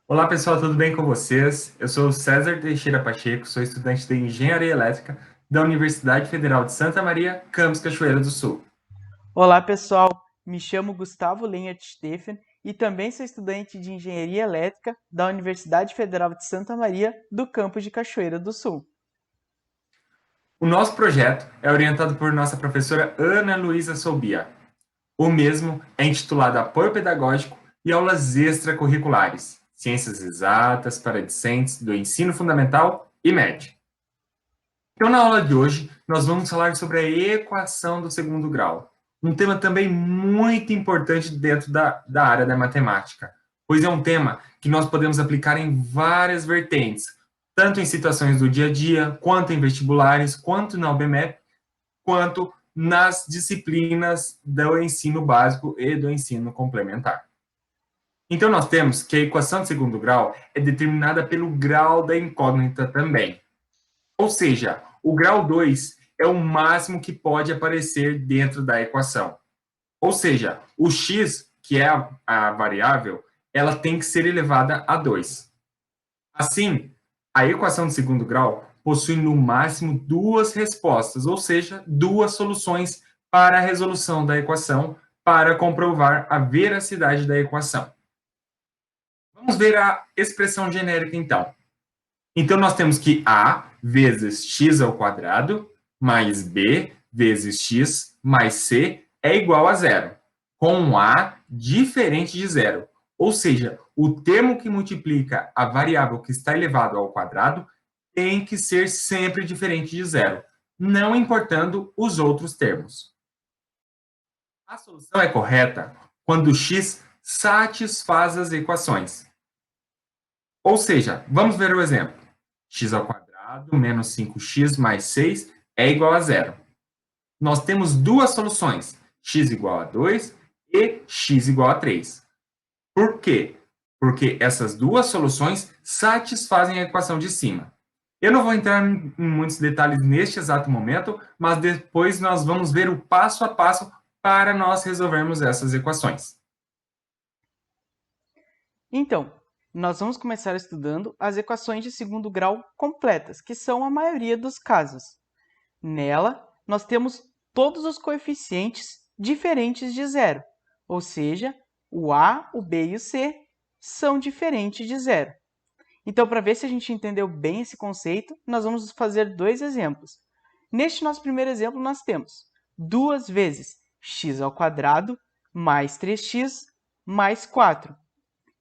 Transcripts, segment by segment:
Olá pessoal, tudo bem com vocês? Eu sou o César Teixeira Pacheco, sou estudante de Engenharia Elétrica da Universidade Federal de Santa Maria, campus Cachoeira do Sul. Olá, pessoal. Me chamo Gustavo Lenhart Steffen e também sou estudante de Engenharia Elétrica da Universidade Federal de Santa Maria, do campus de Cachoeira do Sul. O nosso projeto é orientado por nossa professora Ana Luísa Soubia. O mesmo é intitulado Apoio Pedagógico e Aulas Extracurriculares, Ciências Exatas para Discentes do Ensino Fundamental e Médio. Então, na aula de hoje, nós vamos falar sobre a equação do segundo grau, um tema também muito importante dentro da área da matemática, pois é um tema que nós podemos aplicar em várias vertentes, tanto em situações do dia a dia, quanto em vestibulares, quanto na UBMEP, quanto nas disciplinas do ensino básico e do ensino complementar. Então, nós temos que a equação de segundo grau é determinada pelo grau da incógnita também. Ou seja, o grau 2 é o máximo que pode aparecer dentro da equação. Ou seja, o x, que é a variável, ela tem que ser elevada a 2. Assim, a equação de segundo grau possui no máximo duas respostas, ou seja, duas soluções para a resolução da equação, para comprovar a veracidade da equação. Vamos ver a expressão genérica, então. Então, nós temos que A vezes x ao quadrado mais B vezes x mais C é igual a zero, com um A diferente de zero. Ou seja, o termo que multiplica a variável que está elevado ao quadrado tem que ser sempre diferente de zero, não importando os outros termos. A solução é correta quando x satisfaz as equações. Ou seja, vamos ver o exemplo. X ao quadrado menos 5x mais 6 é igual a zero. Nós temos duas soluções, x igual a 2 e x igual a 3. Por quê? Porque essas duas soluções satisfazem a equação de cima. Eu não vou entrar em muitos detalhes neste exato momento, mas depois nós vamos ver o passo a passo para nós resolvermos essas equações. Então, nós vamos começar estudando as equações de segundo grau completas, que são a maioria dos casos. Nela, nós temos todos os coeficientes diferentes de zero, ou seja, o A, o B e o C são diferentes de zero. Então, para ver se a gente entendeu bem esse conceito, nós vamos fazer dois exemplos. Neste nosso primeiro exemplo, nós temos 2 vezes x ao quadrado mais 3x mais 4.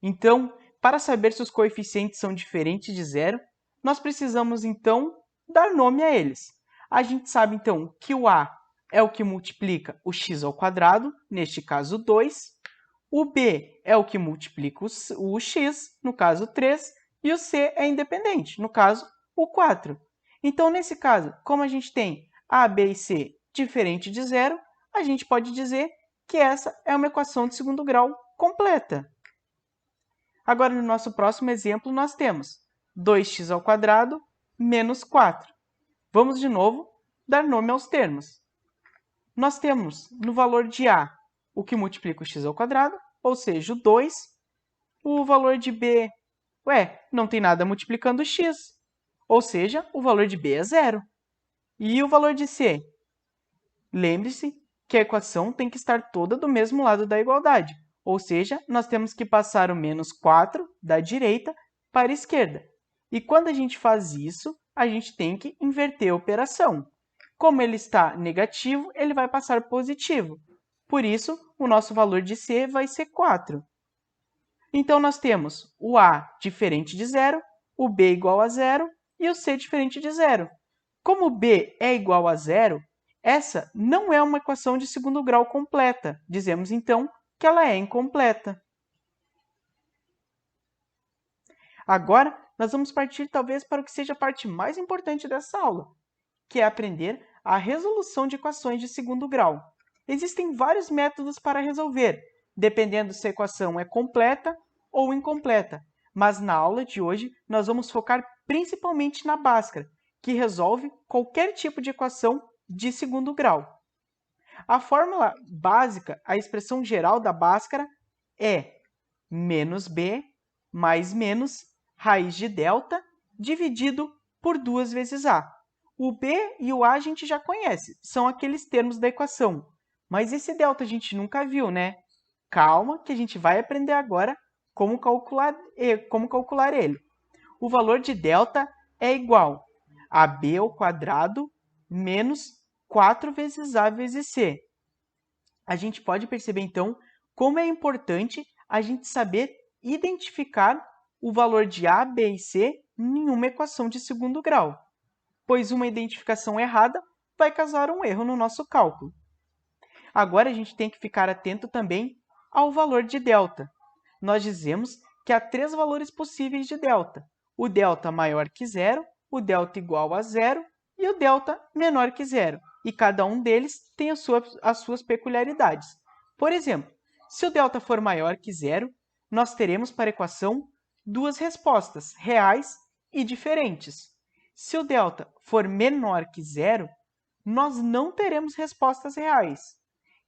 Então, para saber se os coeficientes são diferentes de zero, nós precisamos, então, dar nome a eles. A gente sabe, então, que o a é o que multiplica o x ao quadrado, neste caso 2, o b é o que multiplica o x, no caso 3, e o c é independente, no caso o 4. Então, nesse caso, como a gente tem a, b e c diferente de zero, a gente pode dizer que essa é uma equação de segundo grau completa. Agora, no nosso próximo exemplo, nós temos 2x ao quadrado menos 4. Vamos, de novo, dar nome aos termos. Nós temos, no valor de a, o que multiplica o x ao quadrado, ou seja, o 2. O valor de b, não tem nada multiplicando o x, ou seja, o valor de b é zero. E o valor de c? Lembre-se que a equação tem que estar toda do mesmo lado da igualdade, ou seja, nós temos que passar o menos 4 da direita para a esquerda. E quando a gente faz isso, a gente tem que inverter a operação. Como ele está negativo, ele vai passar positivo. Por isso, o nosso valor de C vai ser 4. Então, nós temos o A diferente de zero, o B igual a zero e o C diferente de zero. Como B é igual a zero, essa não é uma equação de segundo grau completa. Dizemos, então, que ela é incompleta. Agora, nós vamos partir talvez para o que seja a parte mais importante dessa aula, que é aprender a resolução de equações de segundo grau. Existem vários métodos para resolver, dependendo se a equação é completa ou incompleta. Mas na aula de hoje, nós vamos focar principalmente na Bhaskara, que resolve qualquer tipo de equação de segundo grau. A fórmula básica, a expressão geral da Bhaskara é menos b mais menos raiz de delta dividido por 2 vezes a. O b e o a a gente já conhece, são aqueles termos da equação. Mas esse delta a gente nunca viu, né? Calma, que a gente vai aprender agora como calcular ele. O valor de delta é igual a b ao quadrado menos 4 vezes a vezes c. A gente pode perceber, então, como é importante a gente saber identificar o valor de a, b e c em uma equação de segundo grau, pois uma identificação errada vai causar um erro no nosso cálculo. Agora, a gente tem que ficar atento também ao valor de delta. Nós dizemos que há 3 valores possíveis de delta. O delta maior que zero, o delta igual a zero e o delta menor que zero. E cada um deles tem as suas peculiaridades. Por exemplo, se o delta for maior que zero, nós teremos para a equação 2 respostas reais e diferentes. Se o delta for menor que zero, nós não teremos respostas reais.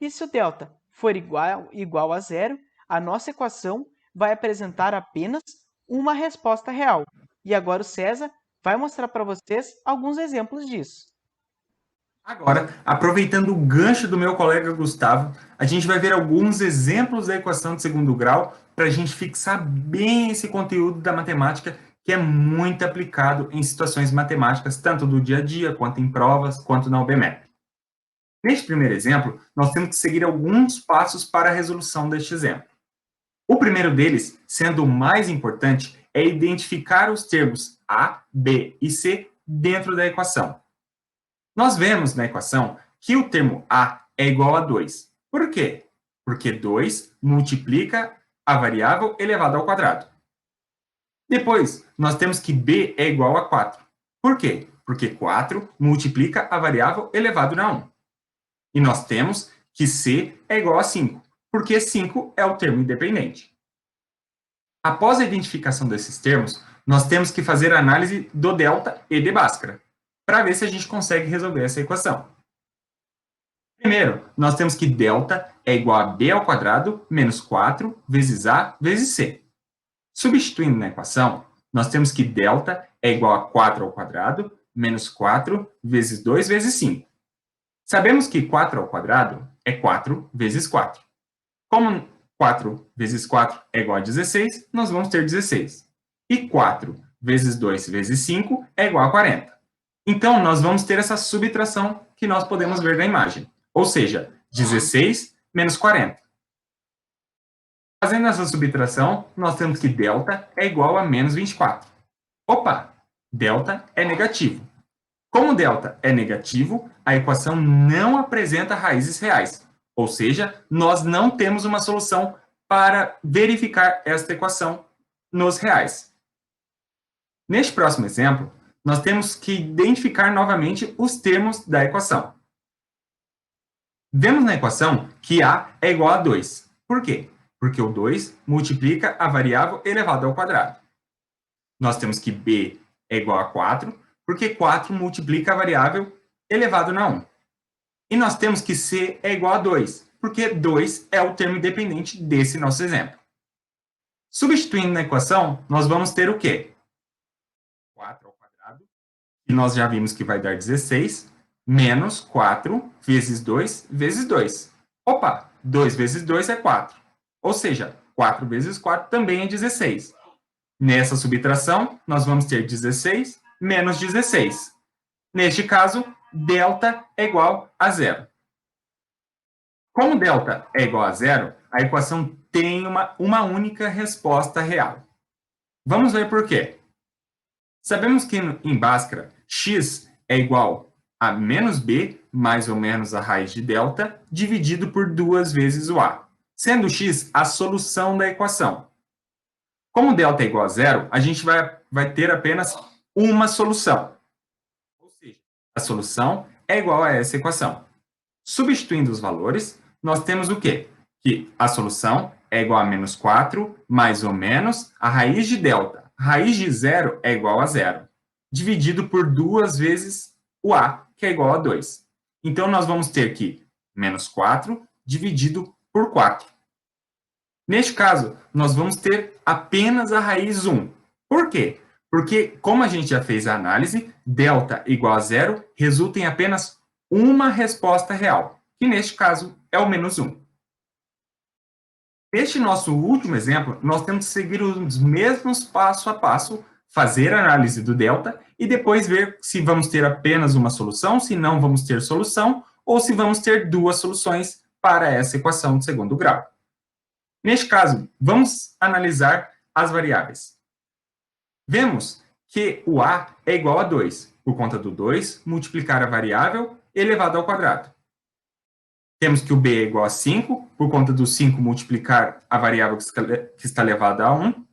E se o delta for igual a zero, a nossa equação vai apresentar apenas uma resposta real. E agora o César vai mostrar para vocês alguns exemplos disso. Agora, aproveitando o gancho do meu colega Gustavo, a gente vai ver alguns exemplos da equação de segundo grau para a gente fixar bem esse conteúdo da matemática que é muito aplicado em situações matemáticas, tanto do dia a dia, quanto em provas, quanto na UBMEP. Neste primeiro exemplo, nós temos que seguir alguns passos para a resolução deste exemplo. O primeiro deles, sendo o mais importante, é identificar os termos a, b e c dentro da equação. Nós vemos na equação que o termo a é igual a 2. Por quê? Porque 2 multiplica a variável elevada ao quadrado. Depois, nós temos que b é igual a 4. Por quê? Porque 4 multiplica a variável elevado a 1. E nós temos que c é igual a 5, porque 5 é o termo independente. Após a identificação desses termos, nós temos que fazer a análise do delta e de Bhaskara, para ver se a gente consegue resolver essa equação. Primeiro, nós temos que delta é igual a b ao quadrado menos 4 vezes a vezes c. Substituindo na equação, nós temos que delta é igual a 4 ao quadrado menos 4 vezes 2 vezes 5. Sabemos que 4 ao quadrado é 4 vezes 4. Como 4 vezes 4 é igual a 16, nós vamos ter 16. E 4 vezes 2 vezes 5 é igual a 40. Então, nós vamos ter essa subtração que nós podemos ver na imagem. Ou seja, 16 menos 40. Fazendo essa subtração, nós temos que delta é igual a menos 24. Opa! Delta é negativo. Como delta é negativo, a equação não apresenta raízes reais. Ou seja, nós não temos uma solução para verificar esta equação nos reais. Neste próximo exemplo, nós temos que identificar novamente os termos da equação. Vemos na equação que a é igual a 2. Por quê? Porque o 2 multiplica a variável elevada ao quadrado. Nós temos que b é igual a 4, porque 4 multiplica a variável elevado a 1. E nós temos que c é igual a 2, porque 2 é o termo independente desse nosso exemplo. Substituindo na equação, nós vamos ter o quê? 4 ao quadrado, e nós já vimos que vai dar 16, menos 4 vezes 2 vezes 2. Opa, 2 vezes 2 é 4. Ou seja, 4 vezes 4 também é 16. Nessa subtração, nós vamos ter 16 menos 16. Neste caso, delta é igual a zero. Como delta é igual a zero, a equação tem uma única resposta real. Vamos ver por quê. Sabemos que em Bhaskara, x é igual a menos b mais ou menos a raiz de delta dividido por 2 vezes o a, sendo x a solução da equação. Como delta é igual a zero, a gente vai ter apenas uma solução. Ou seja, a solução é igual a essa equação. Substituindo os valores, nós temos o quê? Que a solução é igual a menos 4, mais ou menos a raiz de delta. Raiz de zero é igual a zero, dividido por 2 vezes o a, que é igual a 2. Então, nós vamos ter que menos 4 dividido por 4. Neste caso, nós vamos ter apenas a raiz 1. Por quê? Porque, como a gente já fez a análise, delta igual a zero resulta em apenas uma resposta real, que neste caso é o menos 1. Neste nosso último exemplo, nós temos que seguir os mesmos passo a passo, fazer a análise do delta e depois ver se vamos ter apenas uma solução, se não vamos ter solução, ou se vamos ter duas soluções para essa equação de segundo grau. Neste caso, vamos analisar as variáveis. Vemos que o a é igual a 2, por conta do 2 multiplicar a variável elevado ao quadrado. Temos que o b é igual a 5, por conta do 5 multiplicar a variável que está elevada a 1.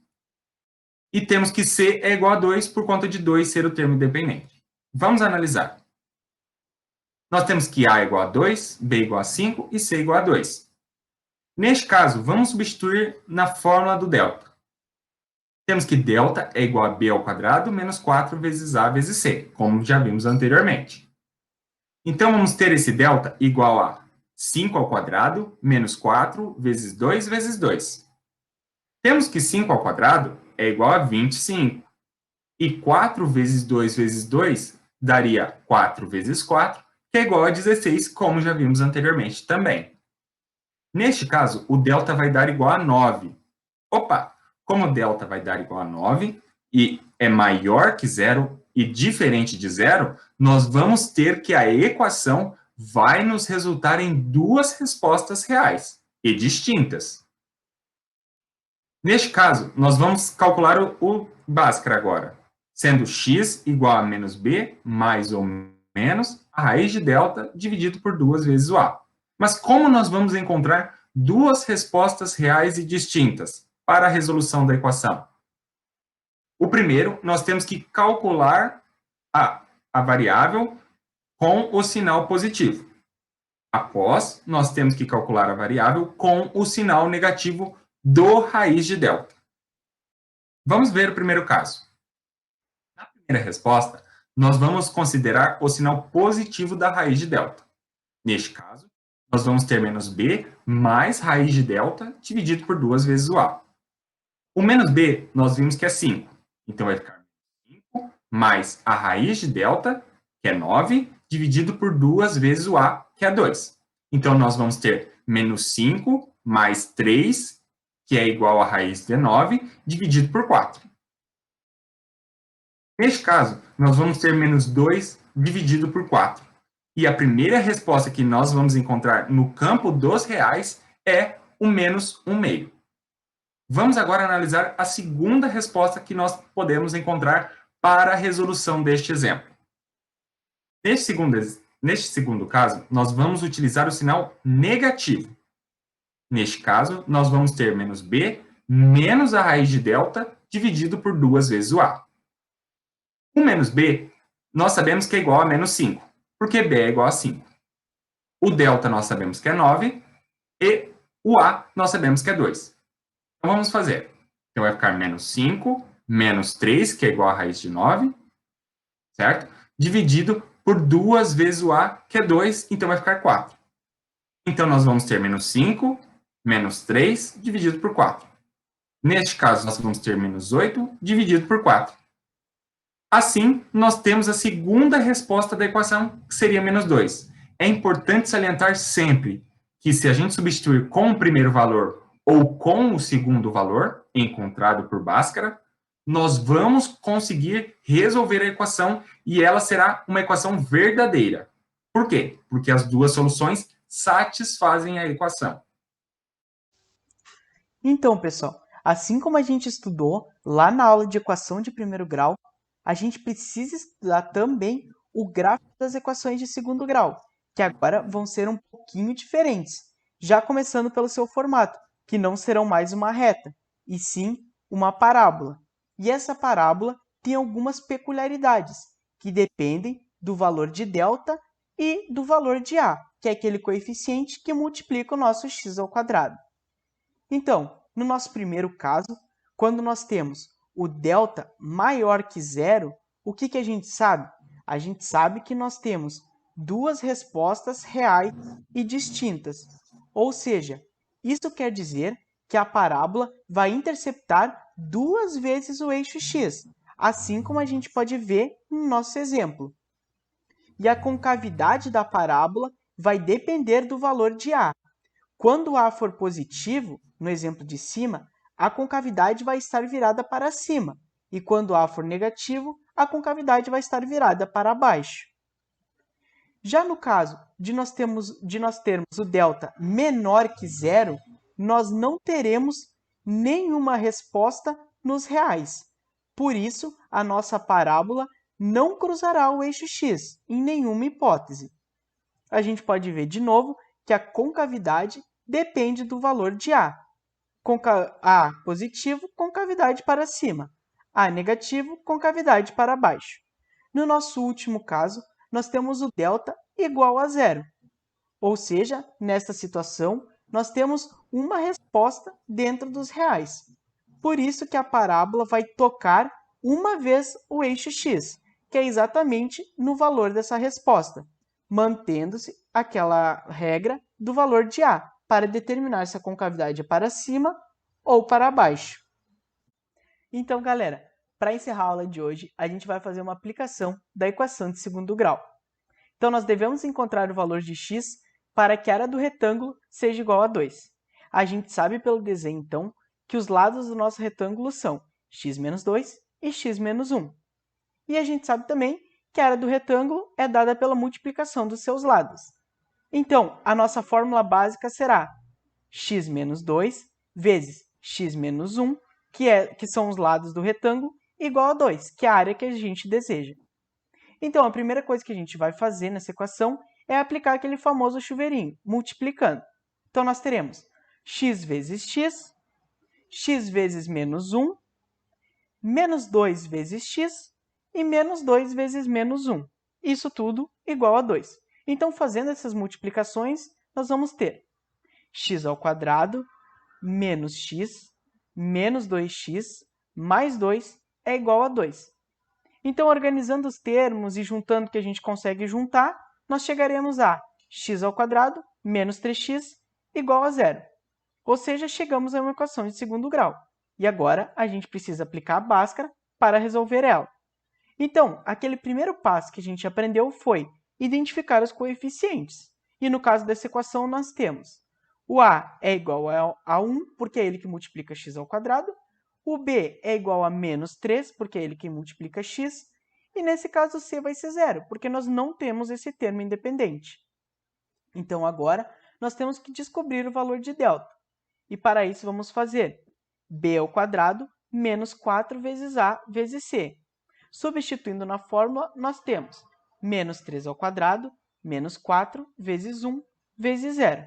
E temos que c é igual a 2, por conta de 2 ser o termo independente. Vamos analisar. Nós temos que a é igual a 2, b é igual a 5 e c é igual a 2. Neste caso, vamos substituir na fórmula do delta. Temos que delta é igual a b ao quadrado menos 4 vezes a vezes c, como já vimos anteriormente. Então, vamos ter esse delta igual a 5 ao quadrado menos 4 vezes 2 vezes 2. Temos que 5 ao quadrado é igual a 25. E 4 vezes 2 vezes 2 daria 4 vezes 4, que é igual a 16, como já vimos anteriormente também. Neste caso, o delta vai dar igual a 9. Opa! Como delta vai dar igual a 9 e é maior que zero e diferente de zero, nós vamos ter que a equação vai nos resultar em duas respostas reais e distintas. Neste caso, nós vamos calcular o Bhaskara agora, sendo x igual a menos b mais ou menos a raiz de delta dividido por 2 vezes o a. Mas como nós vamos encontrar duas respostas reais e distintas para a resolução da equação? O primeiro, nós temos que calcular a variável com o sinal positivo. Após, nós temos que calcular a variável com o sinal negativo do raiz de delta. Vamos ver o primeiro caso. Na primeira resposta, nós vamos considerar o sinal positivo da raiz de delta. Neste caso, nós vamos ter menos b mais raiz de delta dividido por 2 vezes o a. O menos b, nós vimos que é 5. Então, vai ficar 5 mais a raiz de delta, que é 9, dividido por 2 vezes o a, que é 2. Então, nós vamos ter menos 5 mais 3, que é igual a raiz de 9, dividido por 4. Neste caso, nós vamos ter menos 2 dividido por 4. E a primeira resposta que nós vamos encontrar no campo dos reais é o menos 1/2. Vamos agora analisar a segunda resposta que nós podemos encontrar para a resolução deste exemplo. Neste segundo caso, nós vamos utilizar o sinal negativo. Neste caso, nós vamos ter menos b menos a raiz de delta dividido por 2 vezes o a. O menos b, nós sabemos que é igual a menos 5, porque b é igual a 5. O delta nós sabemos que é 9 e o a nós sabemos que é 2. Então, vamos fazer. Então, vai ficar menos 5, menos 3, que é igual a raiz de 9, certo? Dividido por 2 vezes o a, que é 2, então vai ficar 4. Então, nós vamos ter menos 5, menos 3, dividido por 4. Neste caso, nós vamos ter menos 8, dividido por 4. Assim, nós temos a segunda resposta da equação, que seria menos 2. É importante salientar sempre que se a gente substituir com o primeiro valor ou com o segundo valor, encontrado por Bhaskara, nós vamos conseguir resolver a equação e ela será uma equação verdadeira. Por quê? Porque as duas soluções satisfazem a equação. Então, pessoal, assim como a gente estudou lá na aula de equação de primeiro grau, a gente precisa estudar também o gráfico das equações de segundo grau, que agora vão ser um pouquinho diferentes, já começando pelo seu formato, que não serão mais uma reta, e sim uma parábola. E essa parábola tem algumas peculiaridades, que dependem do valor de delta e do valor de a, que é aquele coeficiente que multiplica o nosso x ao quadrado. Então, no nosso primeiro caso, quando nós temos o delta maior que zero, o que a gente sabe? A gente sabe que nós temos duas respostas reais e distintas. Ou seja, isso quer dizer que a parábola vai interceptar 2 vezes o eixo x, assim como a gente pode ver no nosso exemplo. E a concavidade da parábola vai depender do valor de a. Quando a for positivo, no exemplo de cima, a concavidade vai estar virada para cima, e quando a for negativo, a concavidade vai estar virada para baixo. Já no caso de nós termos o delta menor que zero, nós não teremos nenhuma resposta nos reais. Por isso, a nossa parábola não cruzará o eixo x em nenhuma hipótese. A gente pode ver de novo que a concavidade depende do valor de a. A positivo, concavidade para cima. A negativo, concavidade para baixo. No nosso último caso, nós temos o delta igual a zero. Ou seja, nesta situação, nós temos uma resposta dentro dos reais. Por isso que a parábola vai tocar uma vez o eixo x, que é exatamente no valor dessa resposta, mantendo-se aquela regra do valor de a, para determinar se a concavidade é para cima ou para baixo. Então, galera, para encerrar a aula de hoje, a gente vai fazer uma aplicação da equação de segundo grau. Então, nós devemos encontrar o valor de x para que a área do retângulo seja igual a 2. A gente sabe pelo desenho, então, que os lados do nosso retângulo são x menos 2 e x menos 1. E a gente sabe também que a área do retângulo é dada pela multiplicação dos seus lados. Então, a nossa fórmula básica será x menos 2 vezes x menos 1, que são os lados do retângulo, igual a 2, que é a área que a gente deseja. Então, a primeira coisa que a gente vai fazer nessa equação é aplicar aquele famoso chuveirinho, multiplicando. Então, nós teremos x vezes x vezes menos 1, menos 2 vezes x e menos 2 vezes menos 1. Isso tudo igual a 2. Então, fazendo essas multiplicações, nós vamos ter x ao quadrado menos x menos 2x mais 2 é igual a 2. Então, organizando os termos e juntando o que a gente consegue juntar, nós chegaremos a x ao quadrado menos 3x igual a zero. Ou seja, chegamos a uma equação de segundo grau. E agora, a gente precisa aplicar a Bhaskara para resolver ela. Então, aquele primeiro passo que a gente aprendeu foi identificar os coeficientes. E no caso dessa equação, nós temos o a é igual a 1, porque é ele que multiplica x ao quadrado. O b é igual a menos 3, porque é ele que multiplica x. E nesse caso, o c vai ser zero, porque nós não temos esse termo independente. Então, agora, nós temos que descobrir o valor de delta. E para isso, vamos fazer b ao quadrado menos 4 vezes a vezes c. Substituindo na fórmula, nós temos menos 3 ao quadrado menos 4 vezes 1 vezes zero.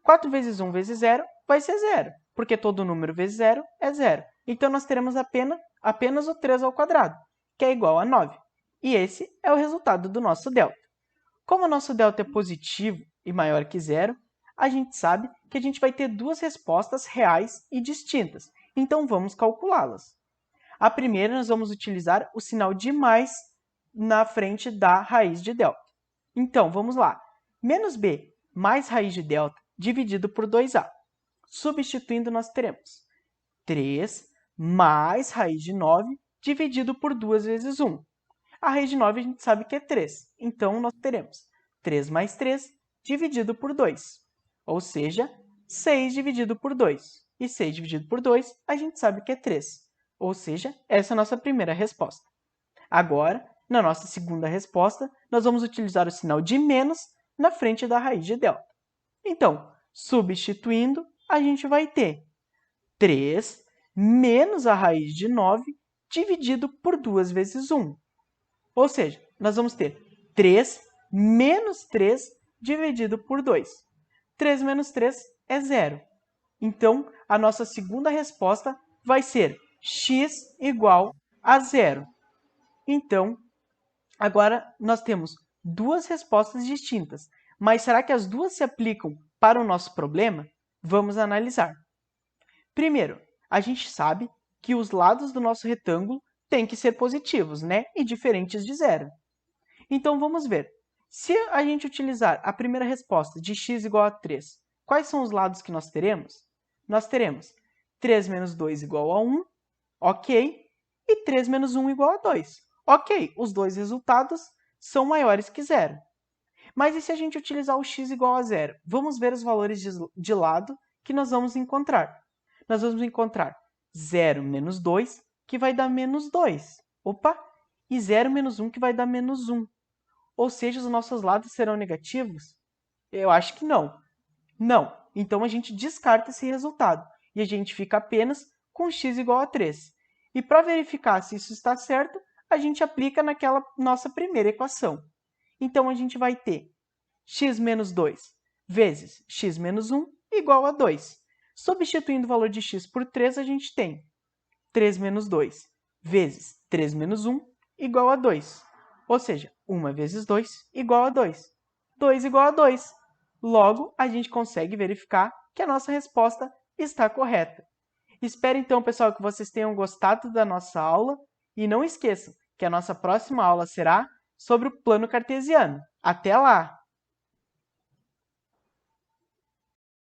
4 vezes 1 vezes 0 vai ser zero, porque todo número vezes zero é zero. Então, nós teremos apenas o 3 ao quadrado, que é igual a 9. E esse é o resultado do nosso delta. Como o nosso delta é positivo e maior que zero, a gente sabe que a gente vai ter duas respostas reais e distintas. Então, vamos calculá-las. A primeira, nós vamos utilizar o sinal de mais na frente da raiz de delta. Então, vamos lá. Menos b mais raiz de delta dividido por 2a. Substituindo, nós teremos 3 mais raiz de 9 dividido por 2 vezes 1. A raiz de 9 a gente sabe que é 3. Então, nós teremos 3 mais 3 dividido por 2. Ou seja, 6 dividido por 2. E 6 dividido por 2 a gente sabe que é 3. Ou seja, essa é a nossa primeira resposta. Agora, na nossa segunda resposta, nós vamos utilizar o sinal de menos na frente da raiz de delta. Então, substituindo, a gente vai ter 3 menos a raiz de 9 dividido por 2 vezes 1. Ou seja, nós vamos ter 3 menos 3 dividido por 2. 3 menos 3 é zero. Então, a nossa segunda resposta vai ser x igual a zero. Então, agora nós temos duas respostas distintas. Mas será que as duas se aplicam para o nosso problema? Vamos analisar. Primeiro, a gente sabe que os lados do nosso retângulo têm que ser positivos, né? E diferentes de zero. Então, vamos ver. Se a gente utilizar a primeira resposta de x igual a 3, quais são os lados que nós teremos? Nós teremos 3 menos 2 igual a 1, ok. E 3 menos 1 igual a 2. Ok, os dois resultados são maiores que zero. Mas e se a gente utilizar o x igual a zero? Vamos ver os valores de lado que nós vamos encontrar. Nós vamos encontrar 0 menos 2, que vai dar menos 2. Opa! E 0 menos 1, que vai dar menos 1. Ou seja, os nossos lados serão negativos? Eu acho que não. Não. Então, a gente descarta esse resultado. E a gente fica apenas com x igual a 3. E para verificar se isso está certo, a gente aplica naquela nossa primeira equação. Então, a gente vai ter x menos 2 vezes x menos 1 igual a 2. Substituindo o valor de x por 3, a gente tem 3 menos 2 vezes 3 menos 1 igual a 2. Ou seja, 1 vezes 2 igual a 2. 2 igual a 2. Logo, a gente consegue verificar que a nossa resposta está correta. Espero então, pessoal, que vocês tenham gostado da nossa aula e não esqueçam que a nossa próxima aula será sobre o plano cartesiano. Até lá!